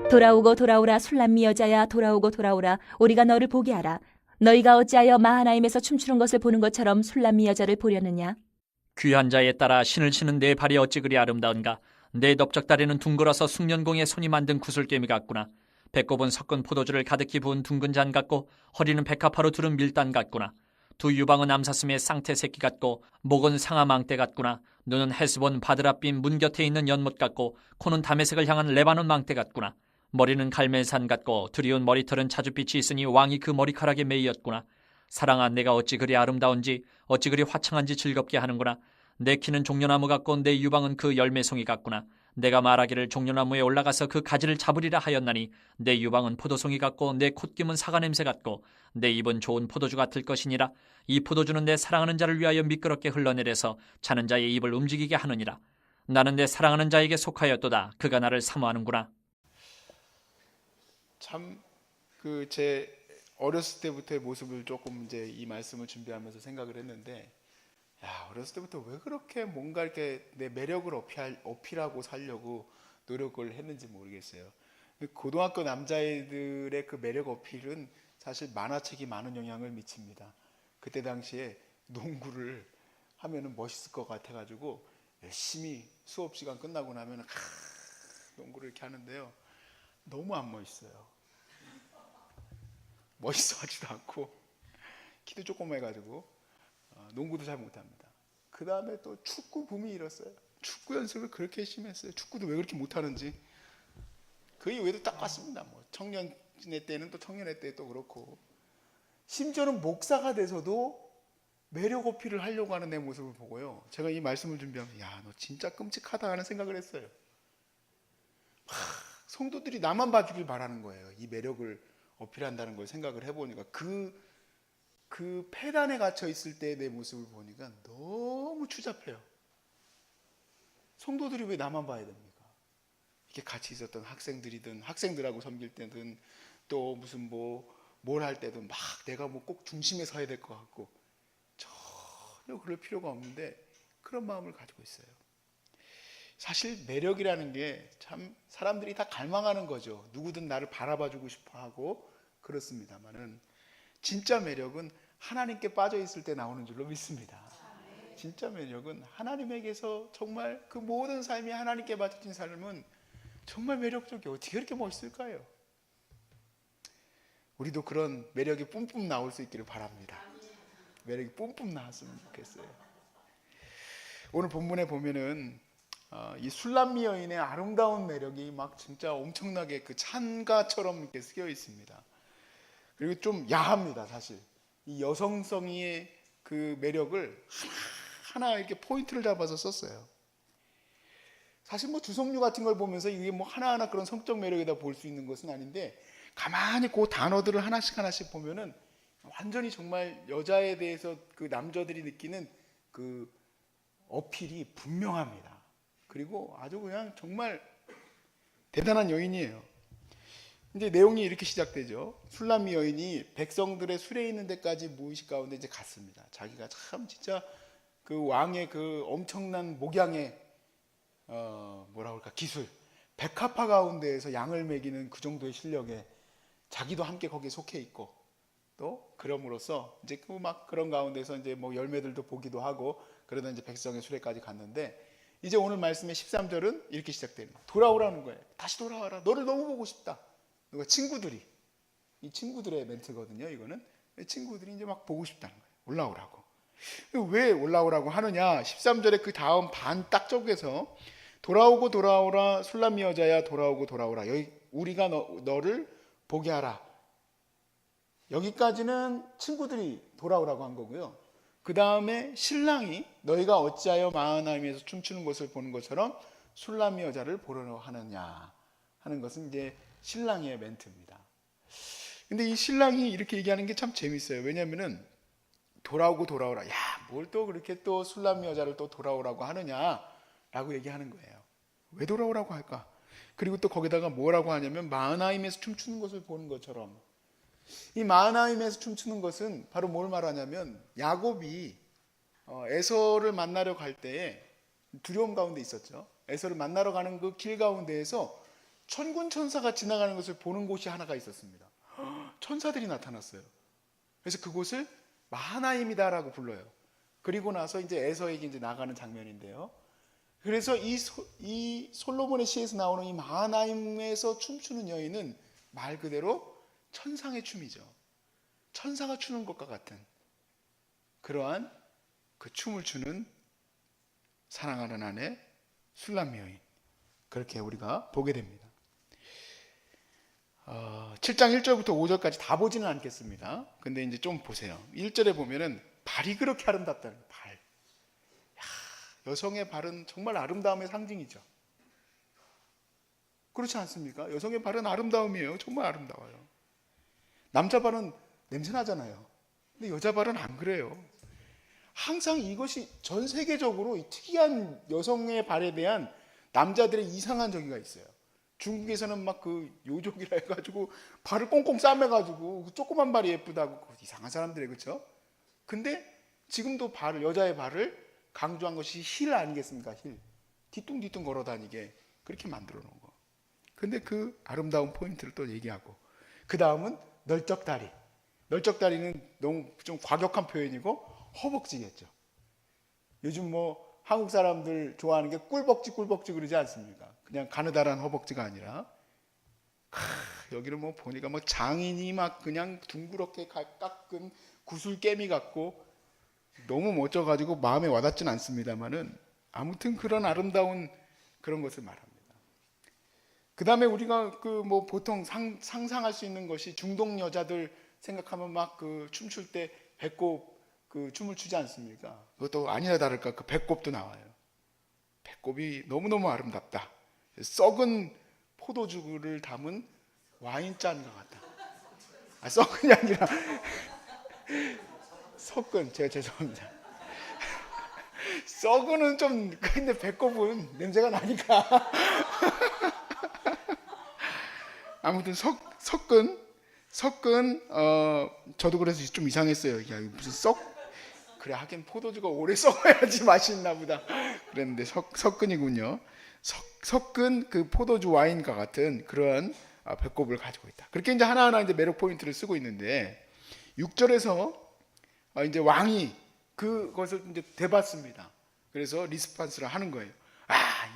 돌아오고 돌아오라 술람미 여자야 돌아오고 돌아오라 우리가 너를 보게 하라. 너희가 어찌하여 마하나임에서 춤추는 것을 보는 것처럼 술람미 여자를 보려느냐? 귀한 자에 따라 신을 치는 내 발이 어찌 그리 아름다운가. 내 넓적다리는 둥글어서 숙련공의 손이 만든 구슬개미 같구나. 배꼽은 섞은 포도주를 가득히 부은 둥근 잔 같고 허리는 백합화로 두른 밀단 같구나. 두 유방은 암사슴의 쌍태 새끼 같고 목은 상아망대 같구나. 눈은 헤스본 바드라빛 문 곁에 있는 연못 같고 코는 다메섹을 향한 레바논 망대 같구나. 머리는 갈멜산 같고 두리운 머리털은 자줏빛이 있으니 왕이 그 머리카락에 매이었구나. 사랑아, 내가 어찌 그리 아름다운지 어찌 그리 화창한지 즐겁게 하는구나. 내 키는 종려나무 같고 내 유방은 그 열매송이 같구나. 내가 말하기를 종려나무에 올라가서 그 가지를 잡으리라 하였나니 내 유방은 포도송이 같고 내 콧김은 사과 냄새 같고 내 입은 좋은 포도주 같을 것이니라. 이 포도주는 내 사랑하는 자를 위하여 미끄럽게 흘러내려서 자는 자의 입을 움직이게 하느니라. 나는 내 사랑하는 자에게 속하였도다. 그가 나를 사모하는구나. 참 제 어렸을 때부터의 모습을 조금 이제 이 말씀을 준비하면서 생각을 했는데, 야, 어렸을 때부터 왜 그렇게 뭔가 이렇게 내 매력을 어필하고 살려고 노력을 했는지 모르겠어요. 고등학교 남자애들의 그 매력 어필은 사실 만화책이 많은 영향을 미칩니다. 그때 당시에 농구를 하면은 멋있을 것 같아가지고 열심히 수업 시간 끝나고 나면 농구를 이렇게 하는데요. 너무 안 멋있어요. 멋있어하지도 않고 키도 조그매가지고 농구도 잘 못합니다. 그 다음에 또 축구 붐이 일었어요. 축구 연습을 그렇게 열심히 했어요. 축구도 왜 그렇게 못하는지 그 이후에도 똑같습니다. 뭐 청년의 때는 또 청년의 때 또 그렇고, 심지어는 목사가 돼서도 매력 어필을 하려고 하는 내 모습을 보고요, 제가 이 말씀을 준비하면서 야, 너 진짜 끔찍하다 하는 생각을 했어요. 성도들이 나만 봐주길 바라는 거예요. 이 매력을 어필한다는 걸 생각을 해보니까 그 폐단에 갇혀 있을 때의 내 모습을 보니까 너무 추잡해요. 성도들이 왜 나만 봐야 됩니까? 이렇게 같이 있었던 학생들이든 학생들하고 섬길 때든 또 무슨 뭘 할 때든 막 내가 뭐 꼭 중심에 서야 될 것 같고, 전혀 그럴 필요가 없는데 그런 마음을 가지고 있어요. 사실 매력이라는 게 참 사람들이 다 갈망하는 거죠. 누구든 나를 바라봐주고 싶어 하고 그렇습니다만은, 진짜 매력은 하나님께 빠져 있을 때 나오는 줄로 믿습니다. 진짜 매력은 하나님에게서 정말 그 모든 삶이 하나님께 바쳐진 삶은 정말 매력적이에요. 어떻게 그렇게 멋있을까요? 우리도 그런 매력이 뿜뿜 나올 수 있기를 바랍니다. 매력이 뿜뿜 나왔으면 좋겠어요. 오늘 본문에 보면은 이 술람미 여인의 아름다운 매력이 막 진짜 엄청나게 그 찬가처럼 이렇게 쓰여 있습니다. 그리고 좀 야합니다. 사실 이 여성성의 그 매력을 하나 이렇게 포인트를 잡아서 썼어요. 사실 뭐 주성류 같은 걸 보면서 이게 뭐 하나하나 그런 성적 매력이다 볼 수 있는 것은 아닌데, 가만히 그 단어들을 하나씩 보면은 완전히 정말 여자에 대해서 그 남자들이 느끼는 그 어필이 분명합니다. 그리고 아주 그냥 정말 대단한 여인이에요. 이제 내용이 이렇게 시작되죠. 술람미 여인이 백성들의 수레 있는 데까지 무의식 가운데 이제 갔습니다. 자기가 참 진짜 그 왕의 그 엄청난 목양의 뭐라 그럴까, 기술, 백합화 가운데에서 양을 먹이는 그 정도의 실력에 자기도 함께 거기에 속해 있고, 또 그럼으로써 이제 그 막 그런 가운데서 이제 뭐 열매들도 보기도 하고 그러다 이제 백성의 수레까지 갔는데, 이제 오늘 말씀의 13절은 이렇게 시작되는 거예요. 돌아오라는 거예요. 다시 돌아와라. 너를 너무 보고 싶다. 누가 친구들이, 이 친구들의 멘트거든요. 이거는 친구들이 이제 막 보고 싶다는 거예요. 올라오라고. 왜 올라오라고 하느냐? 13절에 그 다음 반 딱 쪽에서 돌아오고 돌아오라 술람미 여자야 돌아오고 돌아오라. 여기 우리가 너를 보게 하라. 여기까지는 친구들이 돌아오라고 한 거고요. 그 다음에 신랑이 너희가 어찌하여 마하나임에서 춤추는 것을 보는 것처럼 술람미 여자를 보러 하느냐 하는 것은 이제 신랑의 멘트입니다. 근데 이 신랑이 이렇게 얘기하는 게 참 재밌어요. 왜냐면은 돌아오고 돌아오라. 야, 뭘 또 그렇게 또 술람미 여자를 또 돌아오라고 하느냐라고 얘기하는 거예요. 왜 돌아오라고 할까? 그리고 또 거기다가 뭐라고 하냐면 마하나임에서 춤추는 것을 보는 것처럼. 이 마하나임에서 춤추는 것은 바로 뭘 말하냐면, 야곱이 에서를 만나러 갈 때에 두려움 가운데 있었죠. 에서를 만나러 가는 그 길 가운데에서 천군 천사가 지나가는 것을 보는 곳이 하나가 있었습니다. 천사들이 나타났어요. 그래서 그곳을 마하나임이다라고 불러요. 그리고 나서 이제 에서에게 이제 나가는 장면인데요. 그래서 이 솔로몬의 시에서 나오는 이 마하나임에서 춤추는 여인은 말 그대로 천상의 춤이죠. 천사가 추는 것과 같은 그러한 그 춤을 추는 사랑하는 아내 술람미 여인, 그렇게 우리가 보게 됩니다. 7장 1절부터 5절까지 다 보지는 않겠습니다. 근데 이제 좀 보세요. 1절에 보면은 발이 그렇게 아름답다는 거예요. 발. 야, 여성의 발은 정말 아름다움의 상징이죠. 그렇지 않습니까? 여성의 발은 아름다움이에요. 정말 아름다워요. 남자 발은 냄새 나잖아요. 근데 여자 발은 안 그래요. 항상 이것이 전 세계적으로 이 특이한 여성의 발에 대한 남자들의 이상한 저기가 있어요. 중국에서는 막 그 요족이라 해가지고 발을 꽁꽁 싸매가지고 그 조그만 발이 예쁘다고, 이상한 사람들이, 그렇죠? 근데 지금도 발을, 여자의 발을 강조한 것이 힐 아니겠습니까? 힐. 뒤뚱뒤뚱 걸어 다니게 그렇게 만들어 놓은 거. 근데 그 아름다운 포인트를 또 얘기하고, 그 다음은 널쩍다리. 널쩍다리는 너무 좀 과격한 표현이고 허벅지겠죠. 요즘 뭐 한국 사람들 좋아하는 게 꿀벅지 그러지 않습니까? 그냥 가느다란 허벅지가 아니라, 여기는 뭐 보니까 뭐 장인이 막 그냥 둥그렇게 깎은 구슬깨미 같고 너무 멋져가지고 마음에 와닿지는 않습니다만은, 아무튼 그런 아름다운 그런 것을 말합니다. 그 다음에 우리가 그 뭐 보통 상상할 수 있는 것이, 중동 여자들 생각하면 막 그 춤출 때 배꼽 그 춤을 추지 않습니까? 그것도 아니나 다를까 그 배꼽도 나와요. 배꼽이 너무너무 아름답다. 썩은 포도주를 담은 와인잔과 같다. 썩은이 아니라 섞은, 제가 죄송합니다. 썩은은 좀, 근데 배꼽은 냄새가 나니까. 아무튼 섞은, 저도 그래서 좀 이상했어요. 야, 무슨 그래, 하긴 포도주가 오래 썩어야지 맛이 있나 보다 그랬는데 섞은이군요. 섞은 그 포도주 와인과 같은 그러한 배꼽을 가지고 있다. 그렇게 이제 하나하나 이제 매력 포인트를 쓰고 있는데, 6절에서 이제 왕이 그것을 이제 되받습니다. 그래서 리스판스를 하는 거예요.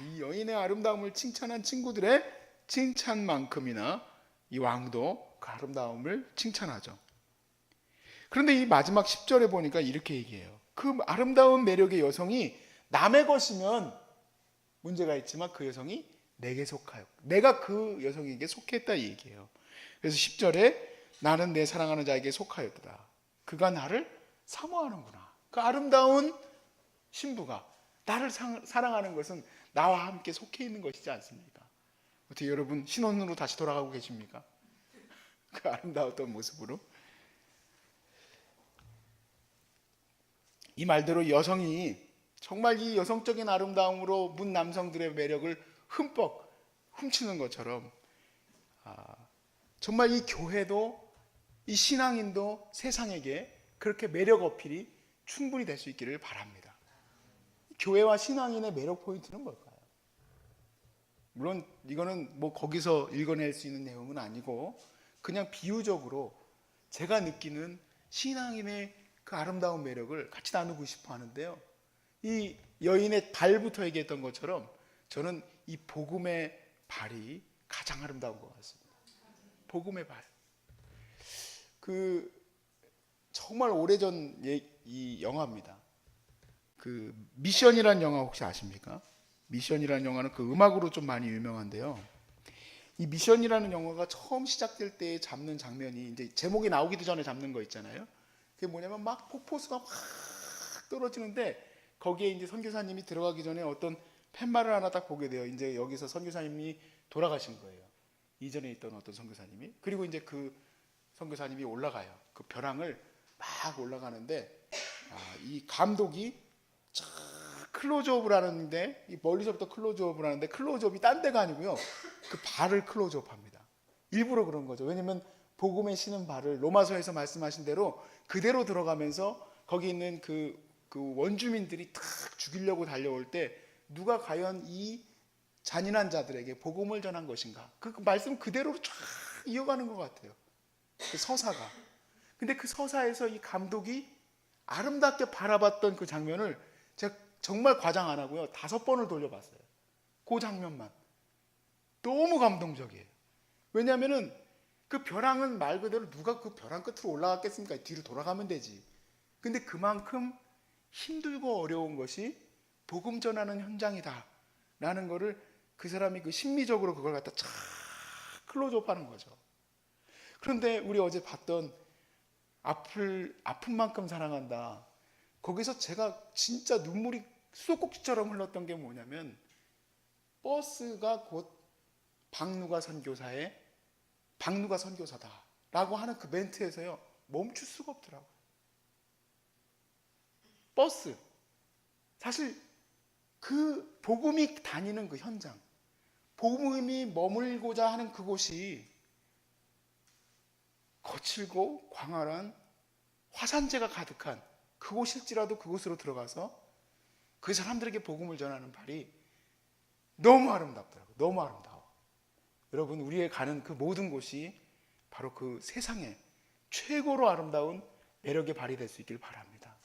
이 여인의 아름다움을 칭찬한 친구들의 칭찬만큼이나 이 왕도 그 아름다움을 칭찬하죠. 그런데 이 마지막 10절에 보니까 이렇게 얘기해요. 그 아름다운 매력의 여성이 남의 것이면 문제가 있지만 그 여성이 내게 속하여, 내가 그 여성에게 속했다 이 얘기해요. 그래서 10절에 나는 내 사랑하는 자에게 속하였다. 그가 나를 사모하는구나. 그 아름다운 신부가 나를 사랑하는 것은 나와 함께 속해 있는 것이지 않습니까? 어떻게 여러분 신혼으로 다시 돌아가고 계십니까? 그 아름다웠던 모습으로. 이 말대로 여성이 정말 이 여성적인 아름다움으로 문 남성들의 매력을 흠뻑 훔치는 것처럼, 정말 이 교회도, 이 신앙인도 세상에게 그렇게 매력 어필이 충분히 될 수 있기를 바랍니다. 교회와 신앙인의 매력 포인트는 뭘까요? 물론 이거는 뭐 거기서 읽어낼 수 있는 내용은 아니고, 그냥 비유적으로 제가 느끼는 신앙인의 그 아름다운 매력을 같이 나누고 싶어 하는데요. 이 여인의 발부터 얘기했던 것처럼 저는 이 복음의 발이 가장 아름다운 것 같습니다. 복음의 발. 그 정말 오래전 이 영화입니다. 그 미션이라는 영화 혹시 아십니까? 미션이라는 영화는 그 음악으로 좀 많이 유명한데요. 이 미션이라는 영화가 처음 시작될 때 잡는 장면이, 이제 제목이 나오기도 전에 잡는 거 있잖아요. 그게 뭐냐면 막 폭포수가 확 떨어지는데, 거기에 이제 선교사님이 들어가기 전에 어떤 팻말을 하나 딱 보게 돼요. 이제 여기서 선교사님이 돌아가신 거예요. 이전에 있던 어떤 선교사님이. 그리고 이제 그 선교사님이 올라가요. 그 벼랑을 막 올라가는데, 이 감독이 쫙 클로즈업을 하는데, 이 멀리서부터 클로즈업을 하는데, 클로즈업이 딴 데가 아니고요, 그 발을 클로즈업합니다. 일부러 그런 거죠. 왜냐면 복음의 신은 발을 로마서에서 말씀하신 대로 그대로 들어가면서 거기 있는 그 원주민들이 탁 죽이려고 달려올 때 누가 과연 이 잔인한 자들에게 복음을 전한 것인가? 그 말씀 그대로 쫙 이어가는 것 같아요. 그 서사가. 근데 그 서사에서 이 감독이 아름답게 바라봤던 그 장면을 제가 정말 과장 안 하고요. 5번을 돌려봤어요. 그 장면만. 너무 감동적이에요. 왜냐하면은 그 벼랑은 말 그대로 누가 그 벼랑 끝으로 올라갔겠습니까? 뒤로 돌아가면 되지. 근데 그만큼 힘들고 어려운 것이 복음 전하는 현장이다 라는 거를 그 사람이 그 심미적으로 그걸 갖다 쫙 클로즈업하는 거죠. 그런데 우리 어제 봤던 아픈 만큼 사랑한다, 거기서 제가 진짜 눈물이 수도꼭지처럼 흘렀던 게 뭐냐면, 버스가 곧 박누가 선교사다 라고 하는 그 멘트에서요 멈출 수가 없더라고요. 버스, 사실 그 복음이 다니는 그 현장, 복음이 머물고자 하는 그곳이 거칠고 광활한 화산재가 가득한 그곳일지라도 그곳으로 들어가서 그 사람들에게 복음을 전하는 발이 너무 아름답더라고요. 너무 아름다워. 여러분, 우리의 가는 그 모든 곳이 바로 그 세상에 최고로 아름다운 매력의 발이 될 수 있길 바랍니다.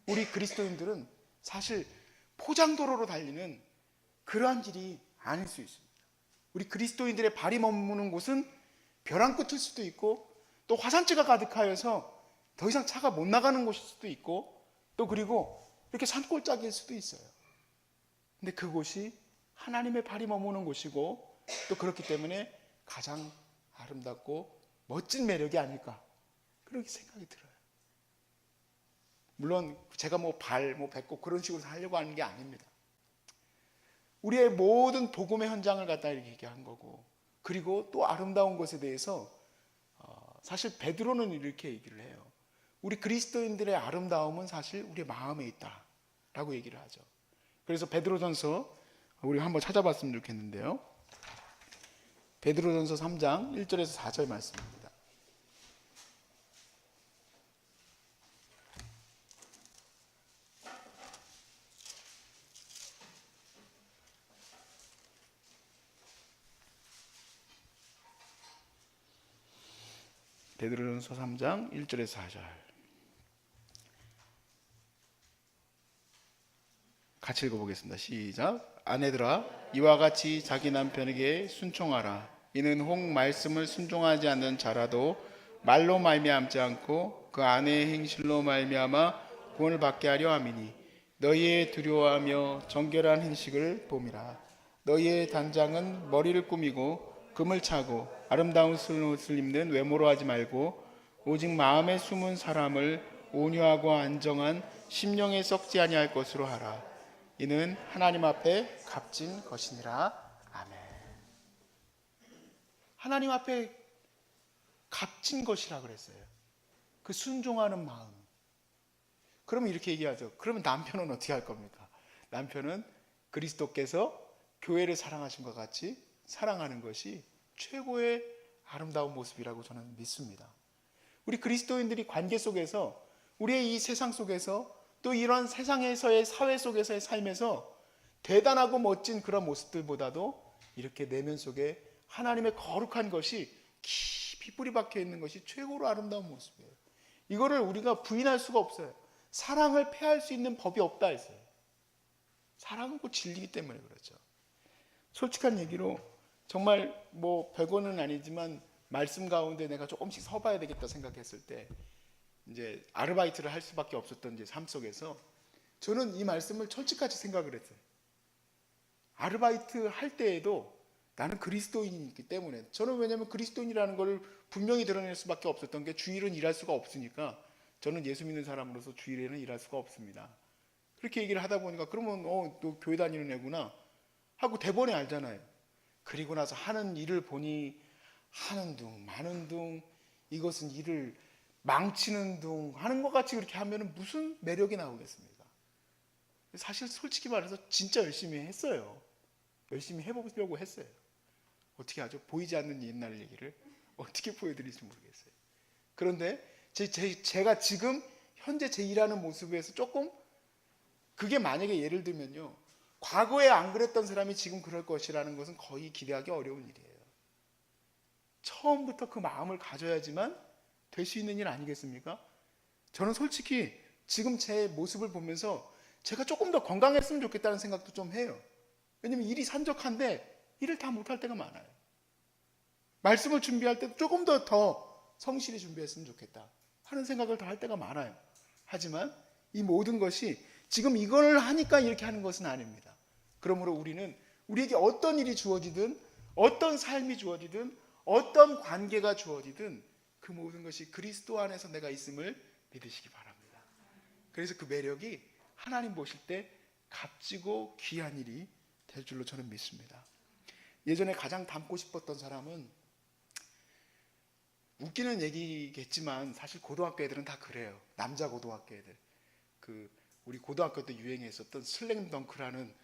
우리 그리스도인들은 사실 포장도로로 달리는 그러한 길이 아닐 수 있습니다. 우리 그리스도인들의 발이 머무는 곳은 벼랑 끝일 수도 있고, 또 화산재가 가득하여서 더 이상 차가 못 나가는 곳일 수도 있고, 또 그리고 이렇게 산골짜기일 수도 있어요. 근데 그곳이 하나님의 발이 머무는 곳이고, 또 그렇기 때문에 가장 아름답고 멋진 매력이 아닐까, 그렇게 생각이 들어요. 물론 제가 배꼽 그런 식으로 하려고 하는 게 아닙니다. 우리의 모든 복음의 현장을 갖다 이렇게 얘기한 거고, 그리고 또 아름다운 것에 대해서 사실 베드로는 이렇게 얘기를 해요. 우리 그리스도인들의 아름다움은 사실 우리 마음에 있다라고 얘기를 하죠. 그래서 베드로전서 우리 한번 찾아봤으면 좋겠는데요. 베드로전서 3장 1절에서 4절 말씀입니다. 베드로전서 3장 1절에서 4절 같이 읽어보겠습니다. 시작. 아내들아, 이와 같이 자기 남편에게 순종하라. 이는 혹 말씀을 순종하지 않는 자라도 말로 말미암지 않고 그 아내의 행실로 말미암아 구원을 받게 하려 함이니, 너희의 두려워하며 정결한 행식을 봄이라. 너희의 단장은 머리를 꾸미고 금을 차고 아름다운 옷을 입는 외모로 하지 말고, 오직 마음에 숨은 사람을 온유하고 안정한 심령에 썩지 아니할 것으로 하라. 이는 하나님 앞에 값진 것이니라. 아멘. 하나님 앞에 값진 것이라 그랬어요. 그 순종하는 마음. 그러면 이렇게 얘기하죠. 그러면 남편은 어떻게 할 겁니까? 남편은 그리스도께서 교회를 사랑하신 것 같이 사랑하는 것이 최고의 아름다운 모습이라고 저는 믿습니다. 우리 그리스도인들이 관계 속에서, 우리의 이 세상 속에서, 또 이런 세상에서의 사회 속에서의 삶에서 대단하고 멋진 그런 모습들보다도 이렇게 내면 속에 하나님의 거룩한 것이 깊이 뿌리 박혀 있는 것이 최고로 아름다운 모습이에요. 이거를 우리가 부인할 수가 없어요. 사랑을 패할 수 있는 법이 없다 했어요. 사랑은 곧 진리이기 때문에 그렇죠. 솔직한 얘기로 정말 별거는 아니지만 말씀 가운데 내가 조금씩 서봐야 되겠다 생각했을 때 이제 아르바이트를 할 수밖에 없었던 이제 삶 속에서 저는 이 말씀을 철칙같이 생각을 했어요. 아르바이트 할 때에도 나는 그리스도인이기 때문에, 저는 왜냐하면 그리스도인이라는 걸 분명히 드러낼 수밖에 없었던 게, 주일은 일할 수가 없으니까 저는 예수 믿는 사람으로서 주일에는 일할 수가 없습니다. 그렇게 얘기를 하다 보니까 그러면 또 교회 다니는 애구나 하고 대번에 알잖아요. 그리고 나서 하는 일을 보니 하는 둥 마는 둥, 이것은 일을 망치는 둥 하는 것 같이 그렇게 하면 무슨 매력이 나오겠습니까? 사실 솔직히 말해서 진짜 열심히 했어요. 열심히 해보려고 했어요. 어떻게 하죠? 보이지 않는 옛날 얘기를 어떻게 보여드릴지 모르겠어요. 그런데 제가 지금 현재 제 일하는 모습에서 조금, 그게 만약에 예를 들면요, 과거에 안 그랬던 사람이 지금 그럴 것이라는 것은 거의 기대하기 어려운 일이에요. 처음부터 그 마음을 가져야지만 될 수 있는 일 아니겠습니까? 저는 솔직히 지금 제 모습을 보면서 제가 조금 더 건강했으면 좋겠다는 생각도 좀 해요. 왜냐면 일이 산적한데 일을 다 못할 때가 많아요. 말씀을 준비할 때도 조금 더 성실히 준비했으면 좋겠다 하는 생각을 더 할 때가 많아요. 하지만 이 모든 것이 지금 이걸 하니까 이렇게 하는 것은 아닙니다. 그러므로 우리는 우리에게 어떤 일이 주어지든 어떤 삶이 주어지든 어떤 관계가 주어지든 그 모든 것이 그리스도 안에서 내가 있음을 믿으시기 바랍니다. 그래서 그 매력이 하나님 보실 때 값지고 귀한 일이 될 줄로 저는 믿습니다. 예전에 가장 닮고 싶었던 사람은, 웃기는 얘기겠지만 사실 고등학교 애들은 다 그래요. 남자 고등학교 애들. 우리 고등학교 때 유행했었던 슬램덩크라는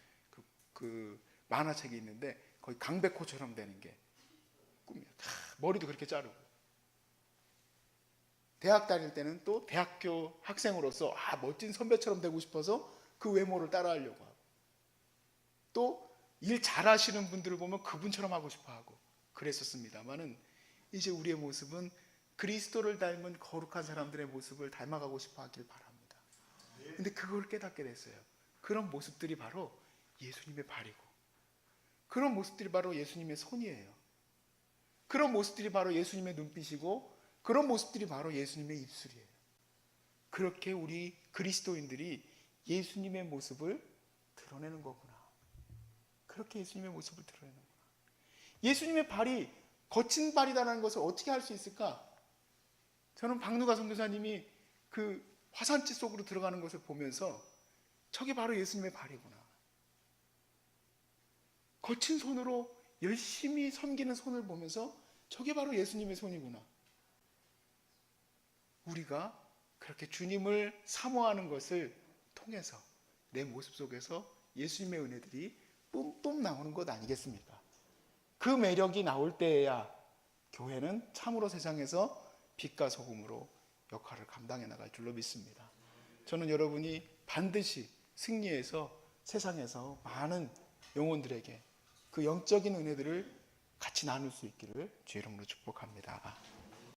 그 만화책이 있는데 거의 강백호처럼 되는 게 꿈이에요. 머리도 그렇게 자르고. 대학 다닐 때는 또 대학교 학생으로서 멋진 선배처럼 되고 싶어서 그 외모를 따라하려고 하고, 또 일 잘하시는 분들을 보면 그분처럼 하고 싶어 하고 그랬었습니다만은, 이제 우리의 모습은 그리스도를 닮은 거룩한 사람들의 모습을 닮아가고 싶어 하길 바랍니다. 근데 그걸 깨닫게 됐어요. 그런 모습들이 바로 예수님의 발이고, 그런 모습들이 바로 예수님의 손이에요. 그런 모습들이 바로 예수님의 눈빛이고, 그런 모습들이 바로 예수님의 입술이에요. 그렇게 우리 그리스도인들이 예수님의 모습을 드러내는 거구나. 그렇게 예수님의 모습을 드러내는구나. 예수님의 발이 거친 발이다라는 것을 어떻게 알 수 있을까? 저는 박누가 선교사님이 그 화산지 속으로 들어가는 것을 보면서 저게 바로 예수님의 발이구나. 거친 손으로 열심히 섬기는 손을 보면서 저게 바로 예수님의 손이구나. 우리가 그렇게 주님을 사모하는 것을 통해서 내 모습 속에서 예수님의 은혜들이 뿜뿜 나오는 것 아니겠습니까? 그 매력이 나올 때에야 교회는 참으로 세상에서 빛과 소금으로 역할을 감당해 나갈 줄로 믿습니다. 저는 여러분이 반드시 승리해서 세상에서 많은 영혼들에게 그 영적인 은혜들을 같이 나눌 수 있기를 주의 이름으로 축복합니다.